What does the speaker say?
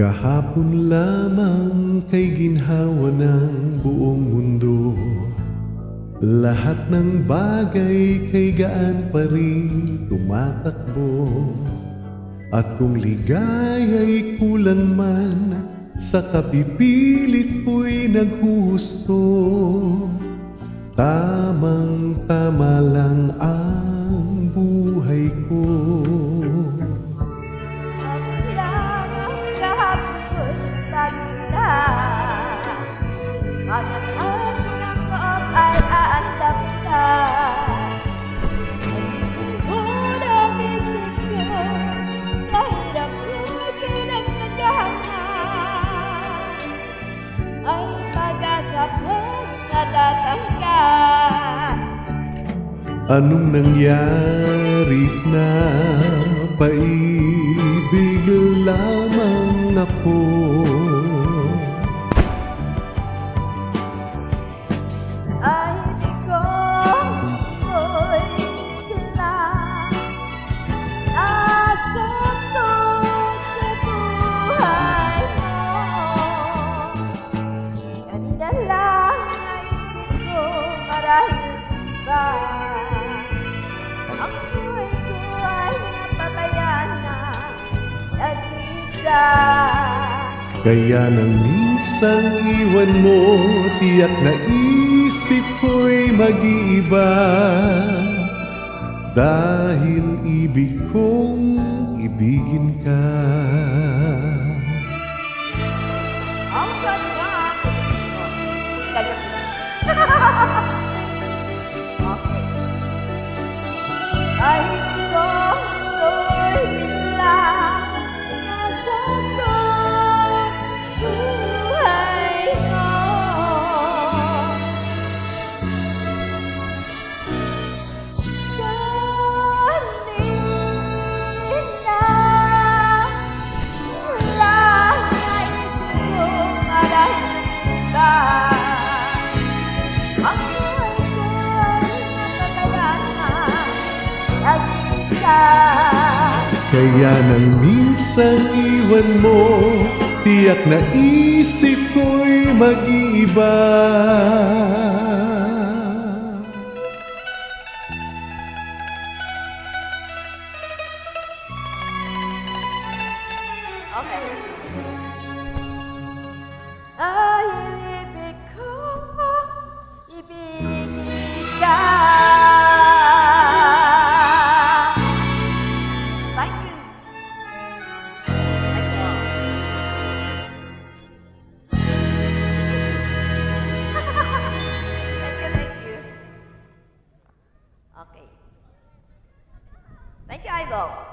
Kahapon lamang kay ginhawa ng buong mundo. Lahat ng bagay kay gaan pa rin tumatakbo. At kung ligaya'y kulang man, sa kapipilit ko'y naghusto. Tamang-tama lang ang buhay ko. Ang ng loob ay aandam na. Unang isip ko, nahirap yung pinagkagahanga. Ay pag-asa ko'y natatangka. Anong nangyari na? Paibig lamang ako. Ay di ko ko'y bigla nasakot sa buhay mo. Kanina lang naisip ko marahil ba ang buhay ko ay napabayaan na nag-isa. Kaya nang minsan iwan mo, tiyak na isip ko'y mag-iiba. Dahil ibig kong ibigin ka. Ang ganda! Okay. Kahit ko ko'y biglang nasakot buhay mo. Kanina lang naisip ko marahil ba ang buhay ko ay napabayaan na nag-isa. Kaya nang minsan iwan mo, tiyak na isip ko'y mag-iiba. Okay. Ay, ibig ko, ibigin ka. Thank you. That's all. Thank you. Okay. Thank you, Idol.